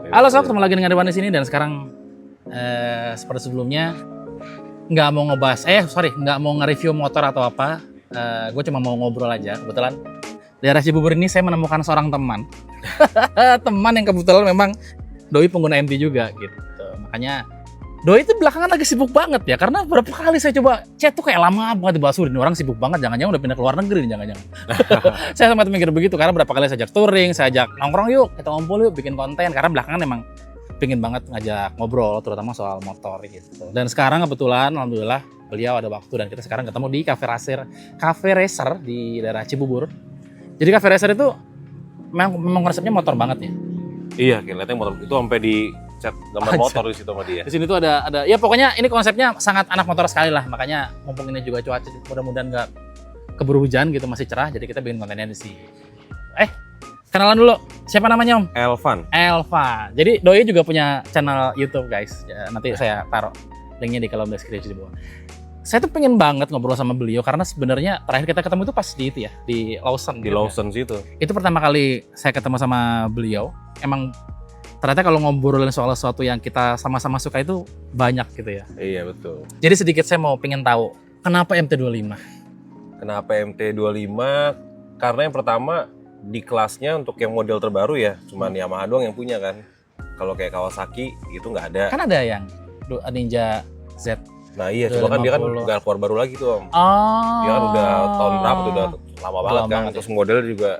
Halo sob, ketemu lagi dengan Dewan di sini dan sekarang seperti sebelumnya nggak mau nggak mau nge-review motor atau apa. Gue cuma mau ngobrol aja. Kebetulan di daerah Cibubur ini saya menemukan seorang teman, teman yang kebetulan memang doi pengguna MT juga gitu. Makanya doi itu belakangan lagi sibuk banget ya, karena beberapa kali saya coba chat tuh kayak lama banget dibahas, ini orang sibuk banget, jangan-jangan udah pindah ke luar negeri, jangan-jangan. Saya sempat mikir begitu, karena berapa kali saya ajak touring, saya ajak nongkrong yuk, kita ngumpul yuk, bikin konten, karena belakangan emang pingin banget ngajak ngobrol, terutama soal motor gitu. Dan sekarang kebetulan, alhamdulillah, beliau ada waktu dan kita sekarang ketemu di Cafe Racer di daerah Cibubur. Jadi Cafe Racer itu memang konsepnya motor banget ya. Iya, kelihatannya motor itu sampai di cat gambar motor di situ sama dia. Di sini tuh ada ya pokoknya ini konsepnya sangat anak motor sekali lah. Makanya mumpung ini juga cuaca mudah-mudahan nggak keburu hujan gitu, masih cerah, jadi kita bikin kontennya di sini. Kenalan dulu. Siapa namanya, Om? Elvan. Jadi doi juga punya channel YouTube, guys. Ya, nanti saya taruh linknya di kolom deskripsi di bawah. Saya tuh pengen banget ngobrol sama beliau karena sebenarnya terakhir kita ketemu itu pas di itu ya, di Lawson. Di Lawson situ. Itu pertama kali saya ketemu sama beliau. Emang ternyata kalau ngobrolin soal sesuatu yang kita sama-sama suka itu banyak gitu ya. Iya, betul. Jadi sedikit saya mau pengen tahu, kenapa MT25? Kenapa MT25? Karena yang pertama di kelasnya untuk yang model terbaru ya, cuman Yamaha doang yang punya kan. Kalau kayak Kawasaki gitu nggak ada. Kan ada yang Ninja Z. Nah iya, cuma kan dia kan nggak keluar baru lagi tuh, Om. Oh. Dia kan udah tahun berapa tuh, udah lama banget kan. Banget, Terus model juga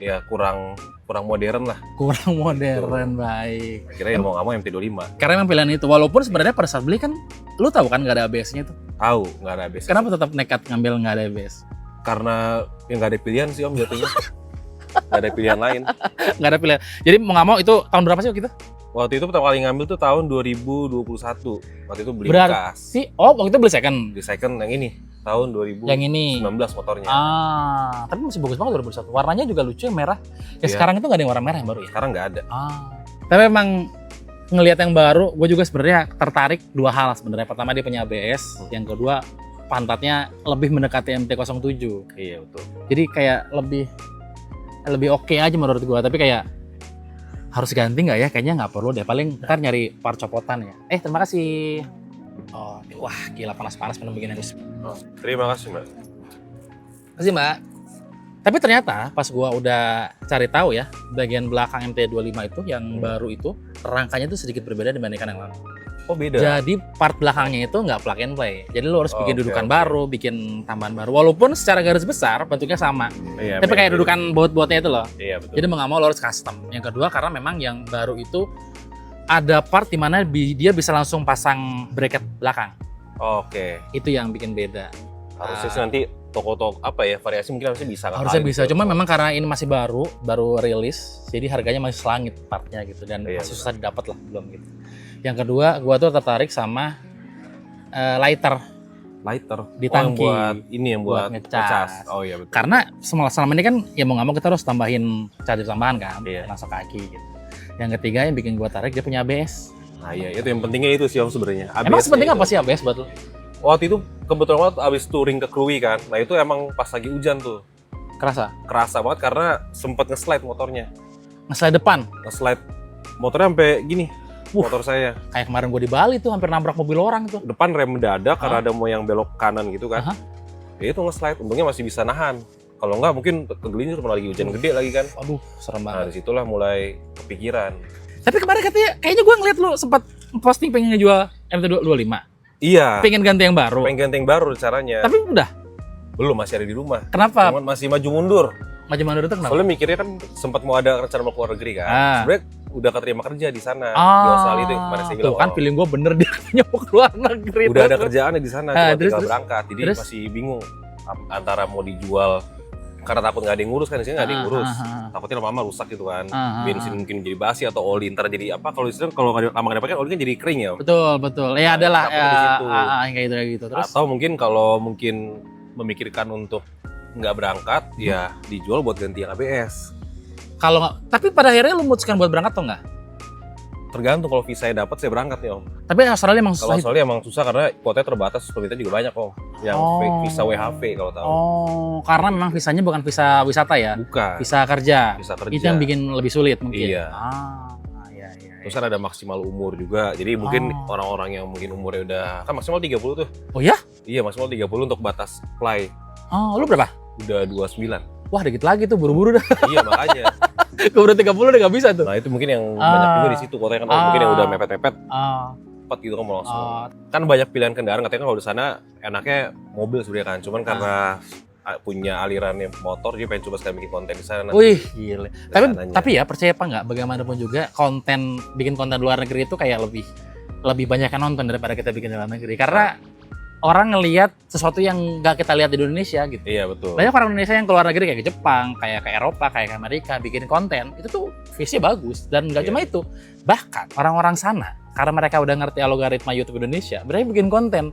ya kurang modern lah. Kurang modern, baik. Akhirnya mau nggak mau MT25. Karena emang pilihan itu, walaupun sebenarnya pada saat beli kan, lu tahu kan nggak ada ABS-nya tuh. Tahu nggak ada ABS. Kenapa tetap nekat ngambil nggak ada ABS? Karena ya nggak ada pilihan sih, Om, jatuhnya. Nggak ada pilihan lain. Nggak ada pilihan. Jadi mau nggak mau itu tahun berapa sih waktu itu? Waktu itu pertama kali ngambil tuh tahun 2021. Waktu itu beli bekas. Berarti, waktu itu beli second? Di second yang ini, tahun 2019 Yang ini? motornya. Tapi masih bagus banget 2021. Warnanya juga lucu, merah. Ya Iya. sekarang itu nggak ada yang warna merah yang baru ya? Sekarang nggak ada. Tapi emang ngelihat yang baru, gue juga sebenarnya tertarik dua hal sebenarnya. Pertama dia punya ABS, yang kedua pantatnya lebih mendekati MT-07. Iya, betul. Jadi kayak lebih oke aja menurut gua, tapi kayak harus ganti nggak ya? Kayaknya nggak perlu deh, paling ntar nyari part copotan ya. Terima kasih. Oh, wah gila panas-panas minum begini. Terima kasih, Mbak. Kasih Mbak. Tapi ternyata pas gua udah cari tahu ya, bagian belakang MT25 itu yang baru itu rangkanya tuh sedikit berbeda dibandingkan yang lama. Oh, beda. Jadi part belakangnya itu nggak plug and play. Jadi lo harus bikin dudukan oke. baru, bikin tambahan baru. Walaupun secara garis besar bentuknya sama. Iya, Tapi kayak beda. dudukan baut-bautnya itu loh. Iya, betul. Jadi mau nggak mau lo harus custom. Yang kedua karena memang yang baru itu ada part di mana dia bisa langsung pasang bracket belakang. Oke. Itu yang bikin beda. Harusnya sih nanti toko-toko apa ya, variasi mungkin harusnya bisa. Harusnya bisa. Cuma memang karena ini masih baru rilis, jadi harganya masih selangit partnya gitu dan Iya, masih susah didapat lah belum gitu. Yang kedua, gua tuh tertarik sama lighter di tangki. Yang buat ngecas. Oh iya, betul. Karena selama ini kan ya mau nggak mau kita harus tambahin charger tambahan kan, Iya. masuk kaki gitu. Yang ketiga yang bikin gua tarik dia punya ABS. Nah, iya, itu yang pentingnya itu sih, Om, sebenarnya. Emang ABS-nya sepenting itu. apa sih ABS buat lo? Waktu itu kebetulan banget abis touring ke Krui kan. Nah, itu emang pas lagi hujan tuh. Kerasa banget karena sempet nge-slide motornya. Nge-slide depan. Nge-slide motornya sampai gini. Motor saya. Kayak kemarin gue di Bali tuh hampir nabrak mobil orang tuh. Depan rem mendadak karena ada mau yang belok kanan gitu kan. Aha. Ya itu nge-slide, untungnya masih bisa nahan. Kalau enggak mungkin kegelincir lagi hujan gede lagi kan. Aduh, serem Nah, banget. disitulah mulai kepikiran. Tapi kemarin kayaknya gue ngeliat lu sempat posting pengen ngejual MT25. Iya, Pengen ganti yang baru. pengen ganti yang baru caranya. Tapi udah. Belum, masih ada di rumah. Kenapa? Cuman masih maju mundur. Maju mundur itu kenapa? Soalnya mikirnya kan sempat mau ada rencana mau keluar negeri kan. Sebenarnya udah keterima kerja di sana di Australia itu yang kemarin saya bilang. Tuh kan feeling gue bener dia katanya mau keluar negeri. Udah ada kerjaannya di sana, cuma terus, tinggal berangkat. Jadi masih bingung antara mau dijual karena takut nggak ada yang ngurus kan, di sini nggak ada yang ngurus. Takutnya lama-lama rusak gitu kan. Bensin mungkin jadi basi atau oli ntar jadi apa, kalau istilah kalau lama nggak dipakai oli kan jadi kering ya. Betul. Ya adalah yang kayak gitu. Terus atau mungkin kalau memikirkan untuk nggak berangkat ya dijual buat ganti yang ABS. kalau nggak, tapi pada akhirnya lu memutuskan buat berangkat atau enggak? Tergantung, kalau visa saya dapat saya berangkat nih, Om. Tapi Australia emang Kalau susah. Australia emang susah karena kuotanya terbatas, pemerintah juga banyak, Om. Yang visa WHV kalau tahu. Karena memang visanya bukan visa wisata ya? Bukan. Visa kerja. Visa kerja. Itu yang bikin lebih sulit mungkin. Iya. Iya. Terus kan ada maksimal umur juga. Jadi mungkin orang-orang yang mungkin umurnya udah kan maksimal 30 tuh. Oh ya? Iya, maksimal 30 untuk batas play. Oh, lu berapa? Udah 29. Wah, dikit lagi tuh, buru-buru dah. Iya, makanya. Keburu 30 udah gak bisa tuh. Nah, itu mungkin yang banyak juga di situ. Katanya kan mungkin yang udah mepet-mepet. Cepat gitu kan mau langsung. Kan banyak pilihan kendaraan, katanya kan kalau di sana enaknya mobil sebenarnya kan. Cuman karena punya alirannya motor, dia pengen coba sekali bikin konten di sana. Wih, gile. Tapi ya percaya apa nggak, bagaimanapun juga bikin konten luar negeri itu kayak lebih banyak yang nonton daripada kita bikin dalam negeri. Karena orang ngelihat sesuatu yang nggak kita lihat di Indonesia gitu. Iya, betul. Banyak orang Indonesia yang keluar negeri kayak ke Jepang, kayak ke Eropa, kayak ke Amerika, bikin konten itu tuh visi-nya bagus. Dan nggak cuma itu, bahkan orang-orang sana karena mereka udah ngerti algoritma YouTube Indonesia, mereka bikin konten,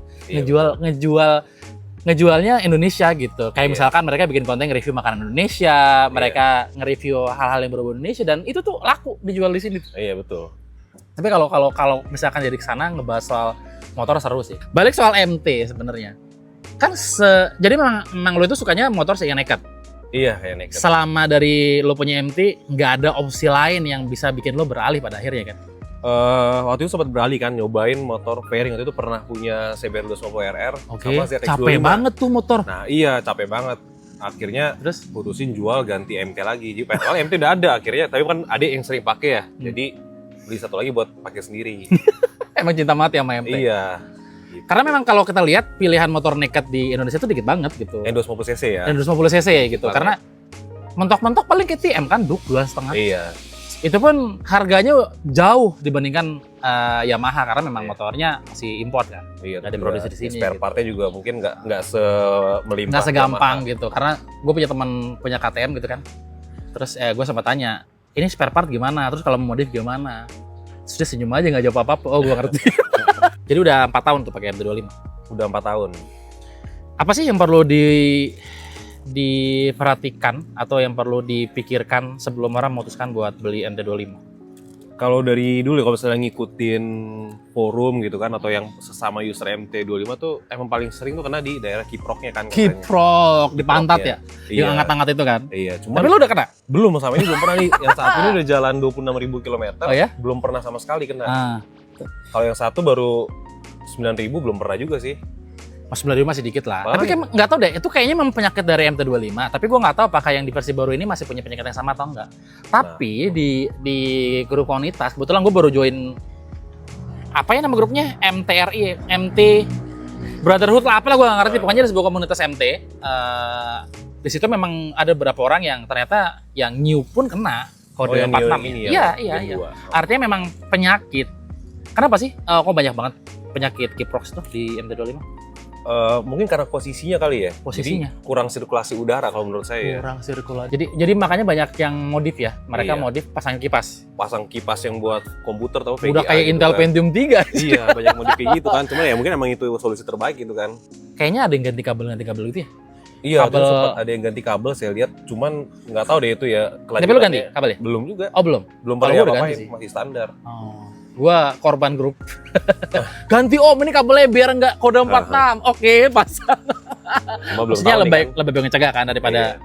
ngejualnya Indonesia gitu. Kayak misalkan mereka bikin konten nge-review makanan Indonesia, mereka nge-review hal-hal yang berbau Indonesia, dan itu tuh laku dijual di sini. Iya, betul. Tapi kalau misalkan jadi kesana ngebahas soal motor seru sih. Balik soal MT sebenarnya. Kan jadi memang lo itu sukanya motor yang nekat. Iya, kayak nekat. Selama dari lo punya MT, nggak ada opsi lain yang bisa bikin lo beralih pada akhirnya kan? Waktu itu sempat beralih kan, nyobain motor fairing. Waktu itu pernah punya CBR 250 RR sama ZX25. Capek banget tuh motor. Nah iya, capek banget. Akhirnya terus putusin jual, ganti MT lagi. Jadi padahal MT udah ada akhirnya, tapi kan adik yang sering pakai ya. Jadi beli satu lagi buat pakai sendiri. Emang cinta mati sama MT. Iya. Gitu. Karena memang kalau kita lihat pilihan motor nekat di Indonesia itu dikit banget gitu. Yang 250 cc ya. Yang 250 cc gitu. Karena mentok-mentok paling KTM kan, Duk 2,5. Iya. Itu pun harganya jauh dibandingkan Yamaha karena memang motornya masih import kan. Iya, nggak diproduksi di sini. Spare partnya juga mungkin nggak semelimpah. Nggak segampang Yamaha gitu. Karena gue punya teman punya KTM gitu kan. Terus gue sempat tanya, ini spare part gimana? Terus kalau mau modif gimana? Terus dia senyum aja nggak jawab apa-apa. Oh, gue ngerti. Jadi udah 4 tahun tuh pakai MT25. Udah 4 tahun. Apa sih yang perlu diperhatikan atau yang perlu dipikirkan sebelum orang memutuskan buat beli MT25? Kalau dari dulu kalau misalnya ngikutin forum gitu kan, atau yang sesama user MT25 tuh emang paling sering tuh kena di daerah kiproknya kan. Kiprok, di pantat ya? Iya. Yang angkat-angkat itu kan? Iya. Cuman, tapi lu udah kena? Belum, sama ini belum pernah nih. Yang saat ini udah jalan 26.000 km. Oh ya? Belum pernah sama sekali kena. Kalau yang satu baru 9.000 belum pernah juga sih. Mas 9.000 masih dikit lah. Tapi kayak nggak tahu deh, itu kayaknya memang penyakit dari MT25. Tapi gue nggak tahu apakah yang di versi baru ini masih punya penyakit yang sama atau enggak. Tapi di grup komunitas, kebetulan gue baru join apa ya nama grupnya, MTRI, MT Brotherhood lah, apalah gue nggak ngerti. Pokoknya ada sebuah komunitas MT. Di situ memang ada beberapa orang yang ternyata yang new pun kena kode 46 ini. Iya. Artinya memang penyakit. Kenapa sih? Kok banyak banget penyakit kiprox tuh di MT25? Mungkin karena posisinya kali ya. Posisinya. Jadi kurang sirkulasi udara kalau menurut saya. Kurang sirkulasi. Jadi makanya banyak yang modif ya. Mereka modif pasang kipas. Pasang kipas yang buat komputer atau VGA. Udah kayak gitu Intel kan. Pentium 3. Iya, banyak modif kayak gitu kan. Cuman ya mungkin emang itu solusi terbaik gitu kan. Kayaknya ada yang ganti kabel gitu ya. Iya, sempat ada yang ganti kabel saya lihat. Cuman nggak tahu deh itu ya. Tapi lu ganti kabelnya? Belum juga. Oh belum? Belum pernah apa-apa, masih standar. Oh. Gua korban grup. Ganti om, ini kabelnya biar nggak kode 46. Oke, pasang. Maksudnya lebih baik ngecegah kan daripada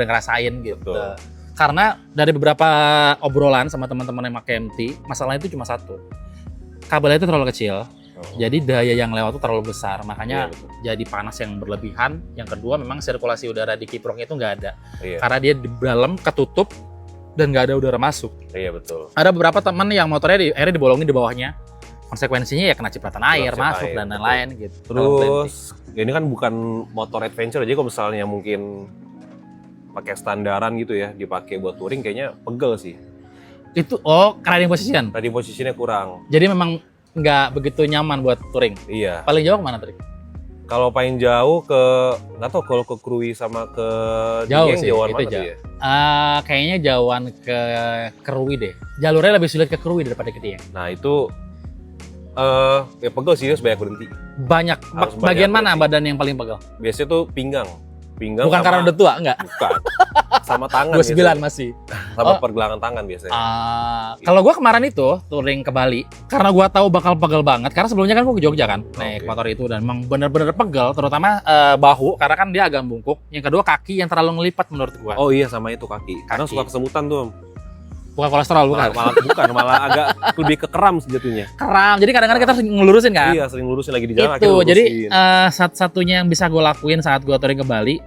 ngerasain gitu. Betul. Karena dari beberapa obrolan sama teman-teman yang pakai MT, masalahnya itu cuma satu. Kabelnya itu terlalu kecil. Jadi daya yang lewat itu terlalu besar, makanya jadi panas yang berlebihan. Yang kedua memang sirkulasi udara di kiproknya itu nggak ada. Karena dia di dalam ketutup dan nggak ada udara masuk. Iya betul. Ada beberapa teman yang motornya akhirnya dibolongin di bawahnya. Konsekuensinya ya kena cipratan air masuk dan lain-lain gitu. Terus ini kan bukan motor adventure, jadi kalau misalnya mungkin pakai standaran gitu ya, dipakai buat touring kayaknya pegel sih. Itu riding position. Riding positionnya kurang. Jadi memang nggak begitu nyaman buat touring. Iya. Paling jauh kemana touring? Kalau paling jauh ke nggak tahu, kalau ke Krui sama ke jauh sih, jauhan itu mana jauh. ya? Kayaknya jauhan ke Krui deh. Jalurnya lebih sulit ke Krui daripada ke Dieng. Nah itu ya pegel sih, harus banyak berhenti. Bagian banyak mana berhenti. badan yang paling pegel? Biasanya tuh pinggang. Bukan karena udah tua, enggak? Bukan. Sama tangan. 29 masih. Sama pergelangan tangan biasanya. Kalau gue kemarin itu touring ke Bali, karena gue tahu bakal pegel banget. Karena sebelumnya kan gue ke Jogja kan, naik motor itu, dan memang bener-bener pegel, terutama bahu, karena kan dia agak bungkuk. Yang kedua kaki yang terlalu ngelipat menurut gue. Oh iya, sama itu kaki. Karena suka kesemutan tuh. Bukan kolesterol, bukan. Malah agak lebih ke kram sejatuhnya. Kram. Jadi kadang-kadang kita harus ngelurusin kan? Iya, sering lurusin lagi di jalan. Itu. Jadi satu-satunya yang bisa gue lakuin saat gue touring ke Bali,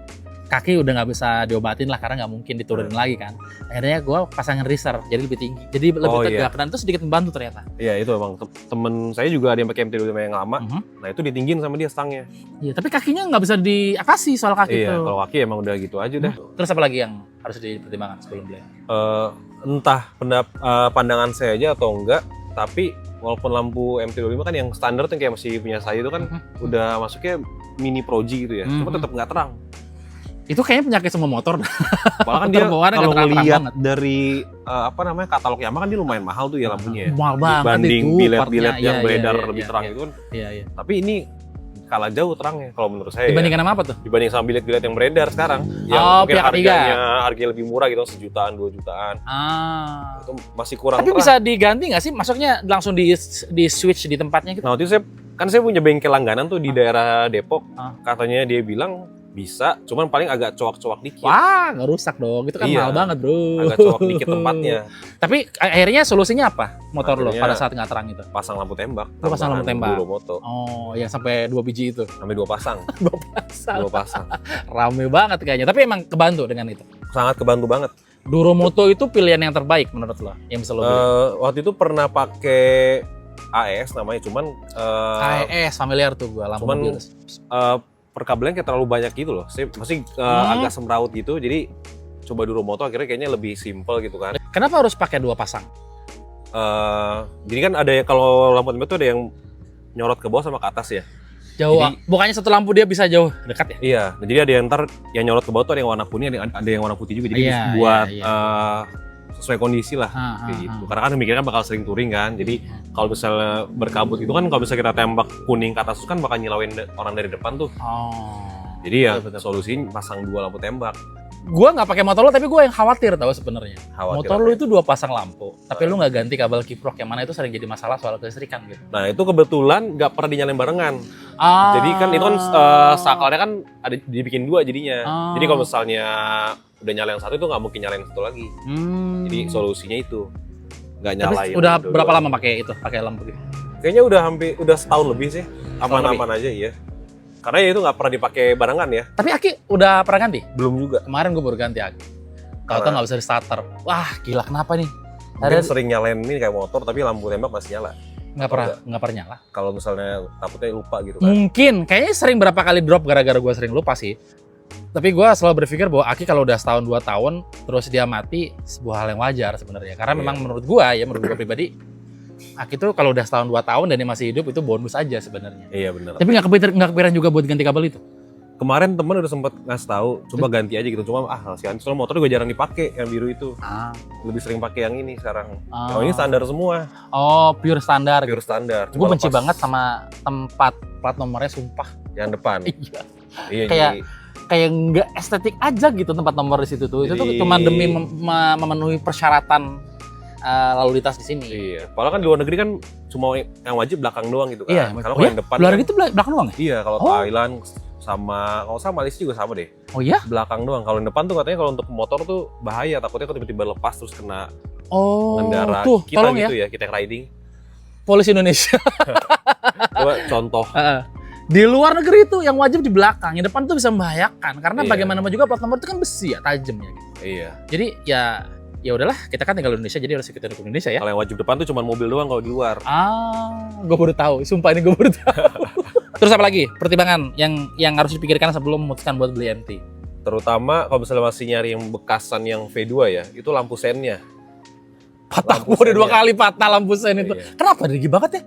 kaki udah nggak bisa diobatin lah karena nggak mungkin diturunin lagi kan. Akhirnya gue pasangin riser, jadi lebih tinggi, jadi lebih tegak dan itu sedikit membantu ternyata. Iya itu emang temen saya juga ada yang pakai MT25 yang lama. Nah itu ditinggin sama dia stangnya. Iya tapi kakinya nggak bisa diakasi soal kaki itu. Iya kalau kaki emang udah gitu aja dah. Terus apa lagi yang harus dipertimbangkan sebelum beli? Entah pandangan saya aja atau enggak, tapi walaupun lampu MT25 kan yang standar tuh kayak masih punya saya itu kan udah masuknya mini Pro-G gitu ya, cuma tetap nggak terang. Itu kayaknya penyakit semua motor. Bahkan dia kalau ngelihat dari katalog Yamaha kan dia lumayan mahal tuh ya lampunya. Mahal banget dibanding itu, bilet-bilet yang beredar lebih terang itu kan. Iya. Tapi ini kalah jauh terangnya kalau menurut saya. Dibandingkan sama apa tuh? Dibanding sama bilet-bilet yang beredar sekarang. Yang mungkin harganya lebih murah gitu, 1 jutaan, 2 jutaan. Itu masih kurang. Tapi bisa diganti nggak sih? Maksudnya langsung di switch di tempatnya gitu? Nah waktu itu saya punya bengkel langganan tuh di daerah Depok. Katanya dia bilang bisa, cuman paling agak coak-coak dikit. Wah, nggak rusak dong. Itu kan mahal banget, bro. Agak coak dikit tempatnya. Tapi akhirnya solusinya apa motor lo pada saat nggak terang itu? Pasang lampu tembak. Pasang lampu tembak. Duromoto. Oh, yang sampai 2 biji itu. Sampai 2 pasang. 2 pasang. 2 pasang. Rame banget kayaknya. Tapi emang kebantu dengan itu. Sangat kebantu banget. Duromoto itu pilihan yang terbaik menurut lo yang bisa lo beli? Waktu itu pernah pakai AES namanya, cuman AES familiar tuh gua, lampu mobil. Perkabelan kayak terlalu banyak gitu loh. Saya masih agak semraut gitu. Jadi coba Duromoto akhirnya kayaknya lebih simple gitu kan. Kenapa harus pakai 2 pasang? Jadi kan ada kalau lampu tembak tuh ada yang nyorot ke bawah sama ke atas ya. Jauh. Jadi, bukannya satu lampu dia bisa jauh dekat ya? Iya. Nah, jadi ada yang yang nyorot ke bawah tuh ada yang warna kuning, ada yang warna putih juga. Jadi buat sesuai kondisi lah kayak gitu. Karena kan mikirnya bakal sering touring kan. Jadi kalau misalnya berkabut itu kan kalau misalnya kita tembak kuning ke atas itu kan bakal nyilauin orang dari depan tuh. Jadi ya solusinya pasang 2 lampu tembak. Gua nggak pakai motor lo tapi gue yang khawatir tahu sebenarnya. Motor lo itu 2 pasang lampu, tapi lu nggak ganti kabel kiprok yang mana itu sering jadi masalah soal kelistrikan gitu. Nah itu kebetulan nggak pernah dinyalain barengan. Jadi kan itu kan sakalnya kan ada dibikin 2 jadinya. Jadi kalau misalnya udah nyala yang satu itu nggak mungkin nyalain satu lagi. Jadi solusinya itu nggak nyalain. Udah berapa lama pakai lampu gitu? Kayaknya udah setahun lebih sih. Aman-aman aja ya. Karena ya itu nggak pernah dipakai barengan ya. Tapi Aki udah pernah ganti? Belum juga. Kemarin gue baru ganti Aki. Tahu-tahu nggak bisa di starter. Wah gila kenapa nih? Mungkin sering nyalain ini kayak motor tapi lampu tembak masih nyala. Nggak pernah nyala. Kalau misalnya takutnya lupa gitu kan. Mungkin kayaknya sering berapa kali drop gara-gara gue sering lupa sih. Tapi gue selalu berpikir bahwa Aki kalau udah setahun 2 tahun terus dia mati sebuah hal yang wajar sebenarnya. Karena memang menurut gue pribadi Aki tuh kalau udah setahun 2 tahun dan dia masih hidup itu bonus aja sebenarnya. Iya benar. Tapi nggak kepikiran juga buat ganti kabel itu. Kemarin temen udah sempet ngasih tahu, coba ganti aja gitu. Cuma kasihan, soalnya motor juga jarang dipakai yang biru itu. Lebih sering pakai yang ini sekarang. Yang ini standar semua. Oh, pure standar. Pure standar. Gue benci banget sama tempat plat nomornya sumpah. Yang depan. Iya. Kayak nggak estetik aja gitu tempat nomor di situ tuh. Itu tuh cuma demi memenuhi persyaratan lalu lintas di sini. Iya. Padahal kan di luar negeri kan cuma yang wajib belakang doang gitu kan. Iya. Karena kalau yang depan. Luar negeri itu belakang doang ya? Iya. Kalau Thailand sama kalau sama Malaysia juga sama deh. Oh iya? Belakang doang. Kalau yang depan tuh katanya kalau untuk motor tuh bahaya. Takutnya kalau tiba-tiba lepas terus kena pengendara kita gitu ya. Kita yang riding. Polisi Indonesia. Coba contoh. Di luar negeri itu yang wajib di belakang, yang depan tuh bisa membahayakan karena bagaimanapun juga plat nomor itu kan besi ya, tajamnya gitu. Iya. Jadi ya udahlah, kita kan tinggal di Indonesia jadi harus ikutin hukum Indonesia ya. Kalau yang wajib depan tuh cuma mobil doang kalau di luar. Gue baru tahu, sumpah ini gue baru tahu. Terus apa lagi? Pertimbangan yang harus dipikirkan sebelum memutuskan buat beli MT. Terutama kalau misalnya masih nyari yang bekasan yang V2 ya, itu lampu sennya. Patah, gue udah 2 kali patah lampu sen itu. Iya. Kenapa degi banget ya?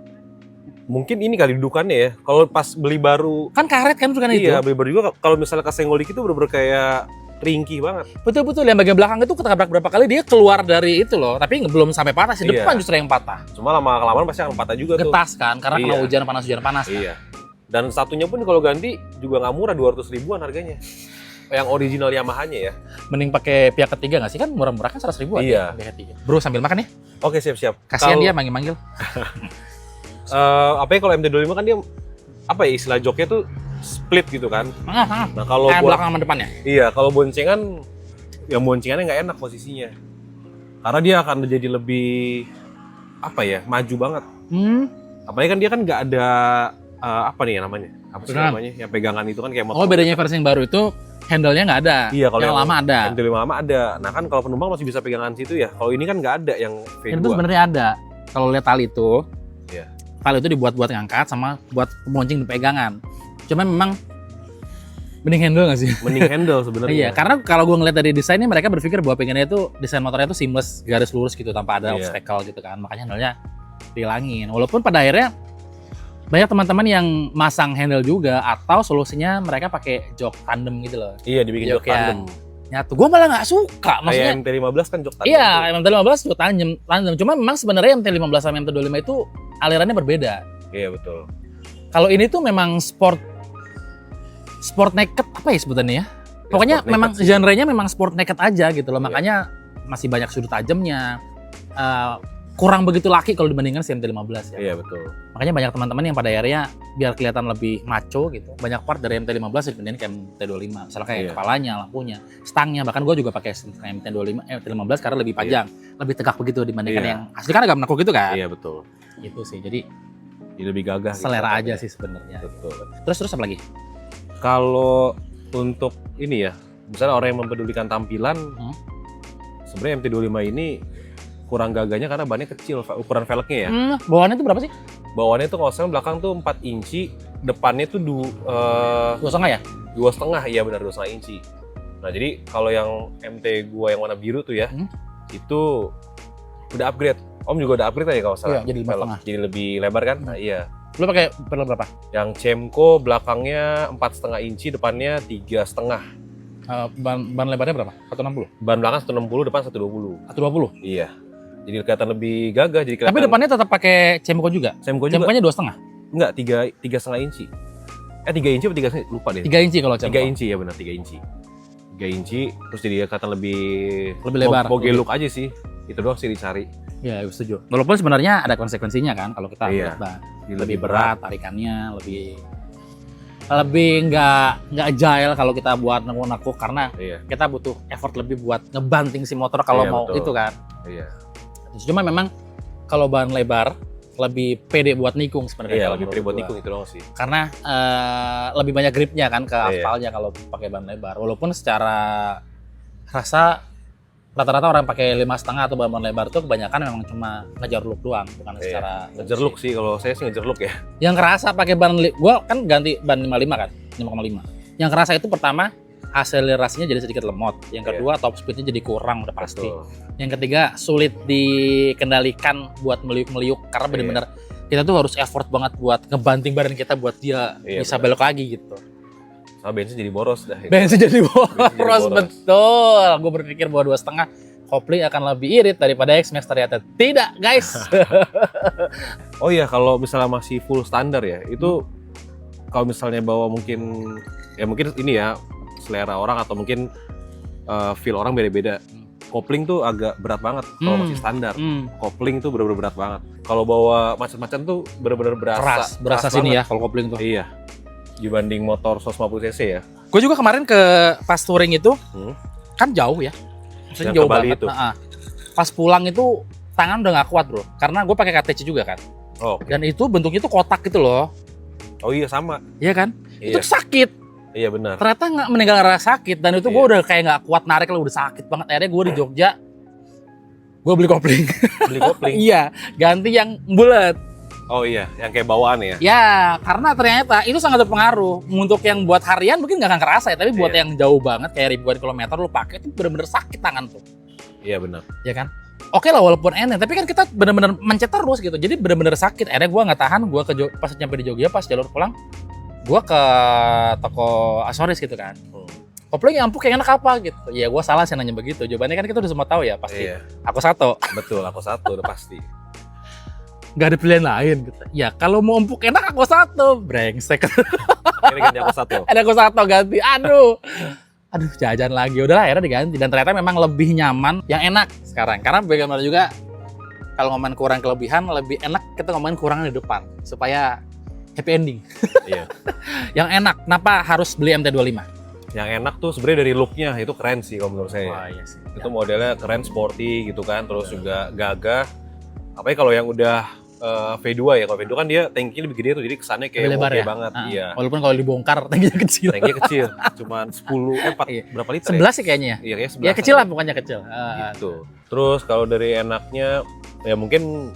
Mungkin ini kali dudukannya ya. Kalau pas beli baru kan karet kan bukan itu. Iya, beli baru juga kalau misalnya kesenggol dikit tuh bener-bener kayak ringkih banget. Betul yang bagian belakang itu ketabrak berapa kali dia keluar dari itu loh, tapi belum sampai patah sih. Depan justru yang patah. Cuma lama-kelamaan pasti akan patah juga tuh. Getas kan karena kena hujan panas kan. Iya. Dan satunya pun kalau ganti juga nggak murah, 200 ribuan harganya. Yang original Yamaha-nya ya. Mending pakai pihak ketiga nggak sih? Kan murah-murah kan 100 ribuan. Iya. Pihak ketiga. Bro sambil makan ya. Oke siap-siap. Kasihan dia manggil-manggil. Apa ya kalau MT25 kan dia apa ya istilah joknya tuh split gitu kan. Nah kalau belakang sama depannya. Iya, kalau boncengan yang boncengannya nggak enak posisinya. Karena dia akan jadi lebih apa ya, maju banget. Apalagi kan dia kan nggak ada apa nih ya namanya? Apa sih namanya? Yang pegangan itu kan kayak motor. Oh, bedanya versi yang baru itu handle-nya nggak ada. Iya, kalau yang lama ada. Handle yang lama ada. Nah kan kalau penumpang masih bisa pegangan situ ya. Kalau ini kan nggak ada yang V2. Itu sebenarnya ada. Kalau lihat tali itu, Iya. tali itu dibuat buat ngangkat sama buat pemoncing di pegangan. Cuma memang mending handle nggak sih? Mending handle sebenarnya. Iya, karena kalau gue ngeliat dari desainnya mereka berpikir bahwa pengennya itu desain motornya itu seamless, garis lurus gitu tanpa ada obstacle gitu kan. Makanya handle-nya dihilangin. Walaupun pada akhirnya banyak teman-teman yang masang handle juga atau solusinya mereka pakai jok tandem gitu loh. Iya, dibikin jok tandem. Nyatu. Gue malah nggak suka, maksudnya. Kayak MT-15 kan jok tandem. Iya, MT-15 jok tandem. Cuma memang sebenarnya MT-15 sama MT-25 itu alirannya berbeda. Iya, betul. Kalau ini tuh memang sport naked apa ya sebutannya ya? Pokoknya memang genre-nya memang sport naked aja gitu loh. Makanya masih banyak sudut tajamnya. Kurang begitu laki kalau dibandingkan MT-15 ya. Iya, betul. Makanya banyak teman-teman yang pada akhirnya biar kelihatan lebih macho gitu. Banyak part dari MT-15 dibandingin kayak MT-25. Misalnya kayak kepalanya, lampunya, stangnya. Bahkan gue juga pakai MT-15 karena lebih panjang, lebih tegak begitu dibandingkan yang asli kan agak menekuk gitu kan. Iya, betul. Itu sih. Jadi lebih gagah. Selera gitu, aja sih sebenarnya. Betul. Terus apa lagi? Kalau untuk ini ya, misalnya orang yang mempedulikan tampilan, sebenarnya MT-25 ini kurang gagahnya karena bannya kecil, ukuran velgnya ya. Bawaannya itu berapa sih? Bawaannya itu kalau saya belakang tuh 4 inci, depannya tuh 2,5 ya? 2,5, iya benar 2,5 inci. Nah jadi kalau yang MT gua yang warna biru tuh ya, itu udah upgrade. Om juga udah upgrade aja kalau salah. Iya, jadi 5,5. Jadi lebih lebar kan? Nah iya. Lu pakai velg berapa? Yang Cemco belakangnya 4,5 inci, depannya 3,5. Ban lebarnya berapa? 160? Ban belakang 160, depan 120. 120? Iya. Jadi kelihatan lebih gagah. Jadi kelihatan... Tapi depannya tetap pakai Cemco juga? Cemco juga. Cemco-nya 2,5? Enggak, 3,5 inci. 3 inci atau 3,5? Lupa deh. 3 inci kalau Cemco. 3 inci ya benar, 3 inci. 3 inci, terus jadi kelihatan lebih lebar. Boge look aja sih. Itu doang sih dicari. Iya, setuju. Walaupun sebenarnya ada konsekuensinya kan kalau kita lihat ban. Lebih berat tarikannya, lebih nggak agile kalau kita buat nekuk-nekuk karena kita butuh effort lebih buat ngebanting si motor kalau mau betul. Itu kan. Iya. Cuma memang kalau ban lebar lebih pede buat nikung sebenarnya. Iya, lebih pede buat nikung itu doang sih. Karena lebih banyak gripnya kan ke aspalnya kalau pakai ban lebar. Walaupun secara rasa rata-rata orang pakai 5,5 atau ban lebar tuh kebanyakan memang cuma ngejar look doang, bukan secara ngejar look sih. Kalau saya sih ngejar look ya. Yang kerasa pakai ban gua kan ganti ban 55 kan, 5,5. Yang kerasa itu pertama akselerasinya jadi sedikit lemot. Yang kedua top speednya jadi kurang udah pasti. Yang ketiga sulit dikendalikan buat meliuk-meliuk karena benar-benar kita tuh harus effort banget buat ngebanting badan kita buat dia bisa belok lagi gitu. Sama bensin jadi boros dah. Bensin jadi boros, betul. Gue berpikir bahwa 2,5 kopling akan lebih irit daripada X-Max, ternyata tidak, guys. Oh iya, kalau misalnya masih full standar ya, itu kalau misalnya bawa mungkin ini ya selera orang atau mungkin feel orang beda-beda. Kopling tuh agak berat banget kalau masih standar. Kopling tuh bener-bener berat banget. Kalau bawa macet-macet tuh bener-bener berasa sini ya kalau kopling tuh. Iya. Dibanding motor 150 cc ya. Gue juga kemarin ke pas touring itu kan jauh ya. Maksudnya jauh banget. Pas pulang itu tangan udah gak kuat bro. Karena gue pakai KTC juga kan. Dan itu bentuknya tuh kotak gitu loh. Oh iya sama. Iya kan? Itu sakit. Iya benar. Ternyata nggak meninggal rasa sakit dan itu gue udah kayak nggak kuat narik lah, udah sakit banget. Akhirnya gue di Jogja, gue beli kopling. Beli kopling? Iya, ganti yang bulat. Oh iya, yang kayak bawaan ya? Ya, karena ternyata itu sangat berpengaruh. Untuk yang buat harian mungkin nggak akan kerasa ya, tapi buat yang jauh banget kayak ribuan kilometer lu pakai itu bener-bener sakit tangan tuh. Iya benar. Iya kan? Oke lah walaupun enteng, tapi kan kita bener-bener mencet terus gitu. Jadi bener-bener sakit. Akhirnya gue nggak tahan, gue pas nyampe di Jogja pas jalur pulang, gue ke toko aksesoris gitu kan. Kopling yang empuk yang enak apa gitu. Ya gue salah sih nanya begitu. Jawabannya kan kita udah semua tahu ya pasti. Iya. Aku satu. Betul, aku satu udah pasti. Gak ada pilihan lain gitu. Ya kalau mau empuk enak aku satu. Brengsek. Ini ganti aku satu. Ada aku satu ganti. Aduh jajan lagi. Udahlah akhirnya diganti. Dan ternyata memang lebih nyaman yang enak sekarang. Karena bagaimana juga kalau ngomongin kurang kelebihan lebih enak kita ngomongin kurangan di depan supaya happy ending. Iya. Yang enak. Kenapa harus beli MT-25? Yang enak tuh sebenarnya dari looknya itu keren sih kalau menurut saya. Wah, iya sih. Itu modelnya keren, sporty gitu kan, terus juga gagah. Apalagi kalau yang udah V2 ya, kalau V2 kan dia tankinya lebih gede tuh, jadi kesannya kayak Lebar oke ya? banget. Iya. Walaupun kalau dibongkar tankinya kecil. Tankinya kecil, cuman 4 Iya. berapa liter 11 sih kayaknya. ya? Iya, kayaknya 11. Ya kecil lah pokoknya kecil. Gitu. Terus kalau dari enaknya ya mungkin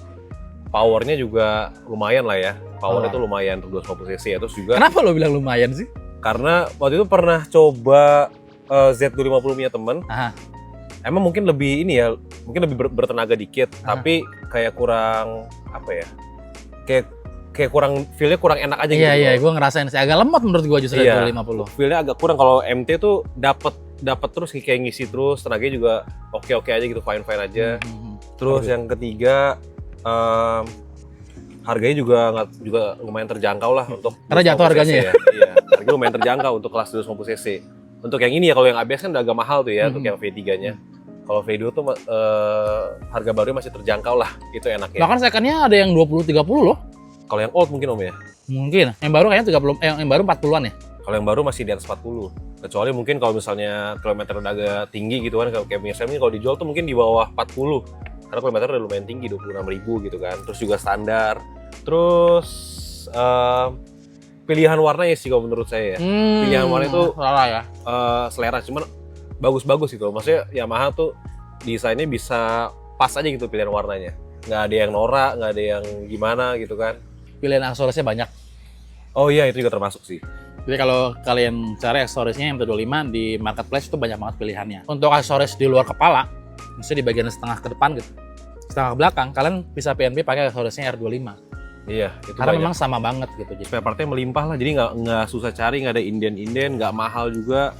powernya juga lumayan lah ya. Powernya tuh lumayan untuk 250 cc ya. Terus juga Kenapa lo bilang lumayan sih? karena waktu itu pernah coba Z250 punya temen. Aha. Emang mungkin lebih ini ya, mungkin lebih bertenaga dikit, tapi kayak kurang apa ya? Kayak kurang feel-nya kurang enak aja gitu. Iya, gue ngerasain sih agak lemot menurut gue justru Iya. 250. Feel-nya agak kurang. Kalau MT tuh dapat terus kayak ngisi terus, tenaganya juga oke aja gitu, fine aja. Terus yang ketiga harganya juga lumayan terjangkau lah untuk Karena jatuh 250 harganya cc ya. Iya, harganya lumayan terjangkau untuk kelas 250 cc. Untuk yang ini ya, kalau yang ABS kan udah agak mahal tuh ya, untuk yang V3-nya. Kalau V2 tuh harga barunya masih terjangkau lah, itu enaknya. Bahkan second-nya ada yang 20-30 loh. Kalau yang old mungkin Om ya? Mungkin. Yang baru kayaknya 30, yang baru 40-an ya? Kalau yang baru masih di atas 40. Kecuali mungkin kalau misalnya kilometer udah agak tinggi gitu kan, kayak punya saya ini kalau dijual tuh mungkin di bawah 40. Karena kilometer udah lumayan tinggi, 26.000 gitu kan. Terus juga standar. Terus pilihan warnanya sih kalau menurut saya ya. Pilihan warna itu salah ya. selera, cuman bagus-bagus gitu. Maksudnya Yamaha tuh desainnya bisa pas aja gitu pilihan warnanya. Nggak ada yang norak, nggak ada yang gimana gitu kan. Pilihan aksesorisnya banyak. Oh iya, itu juga termasuk sih. Jadi kalau kalian cari aksesorisnya MT25 di marketplace itu banyak banget pilihannya. Untuk aksesoris di luar kepala, misalnya di bagian setengah ke depan gitu, setengah ke belakang, kalian bisa PNB pakai aksesorisnya R25. Iya, itu Karena banyak. memang sama banget gitu. Jadi Spare partnya melimpah lah, jadi nggak susah cari, nggak ada inden-inden, nggak mahal juga.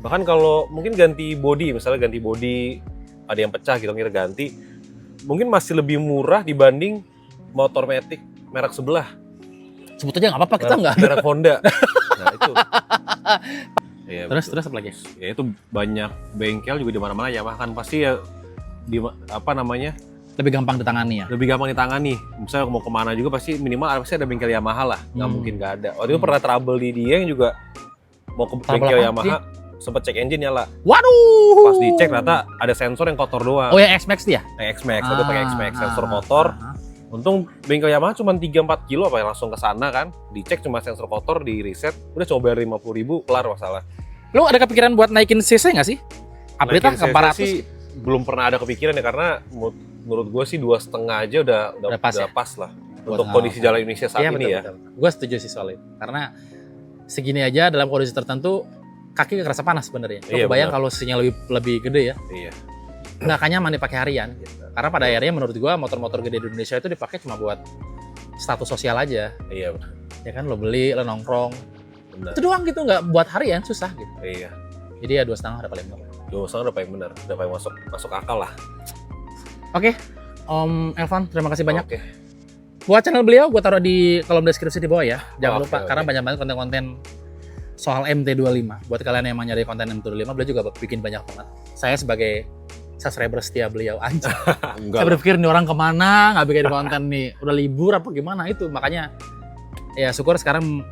Bahkan kalau mungkin ganti body, misalnya ganti body, ada yang pecah gitu, kita ganti, mungkin masih lebih murah dibanding motor Matic merek sebelah. sebut aja nggak apa-apa, kita nggak ada. Merek Honda. Nah itu. Ya, Terus apa lagi? Ya itu banyak bengkel juga di mana-mana Yamaha kan pasti ya di apa namanya Lebih gampang ditangani ya. lebih gampang ditangani. Misalnya mau kemana juga pasti minimal pasti ada bengkel Yamaha lah. Nggak mungkin nggak ada. Waktu itu pernah trouble di Dieng juga mau ke Trouble bengkel apaan Yamaha sempet cek engine nyala. Waduh. Pas dicek ternyata ada sensor yang kotor doang. Oh ya X-Max dia? X-Max, ada pakai X-Max sensor kotor. Untung bengkel Yamaha cuma 3-4 kilo apa ya, langsung ke sana kan. Dicek cuma sensor kotor, di reset, udah coba bayar 50.000 kelar masalah. Lu ada kepikiran buat naikin CC nggak sih? Upgrade lah ke Naikin 400 sih belum pernah ada kepikiran ya, karena menurut gue sih 2,5 aja udah pas ya? pas lah Buat untuk kondisi jalan Indonesia saat Iya, ini betul, ya. Gue setuju sih soal itu. Karena segini aja dalam kondisi tertentu kaki kerasa panas sebenarnya. Lo Iya, kebayang benar. kalau sinyal lebih gede ya. Iya. Nggak akan nyaman dipakai harian. Gitu. Karena pada akhirnya menurut gue motor-motor gede di Indonesia itu dipakai cuma buat status sosial aja. Iya benar. Ya kan lo beli, lo nongkrong. Benar. Itu doang gitu, nggak buat harian susah gitu. Iya. Jadi ya 2,5 udah paling benar. 2,5 udah paling benar, udah paling masuk akal lah. Oke, Om Elvan, terima kasih banyak. Oke. Buat channel beliau, gue taruh di kolom deskripsi di bawah ya. Jangan Oke, lupa, oke. karena banyak banget konten-konten soal MT25. Buat kalian yang mau nyari konten MT25, beliau juga bikin banyak banget. Saya sebagai subscriber setia beliau aja. Enggak Saya lah. berpikir nih orang kemana, nggak bikin konten nih. Udah libur apa gimana itu. Makanya ya syukur sekarang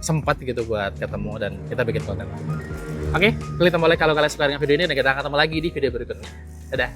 sempat gitu buat ketemu dan kita bikin konten. Oke, klik tombol like kalau kalian suka dengan video ini dan kita akan ketemu lagi di video berikutnya. Dadah.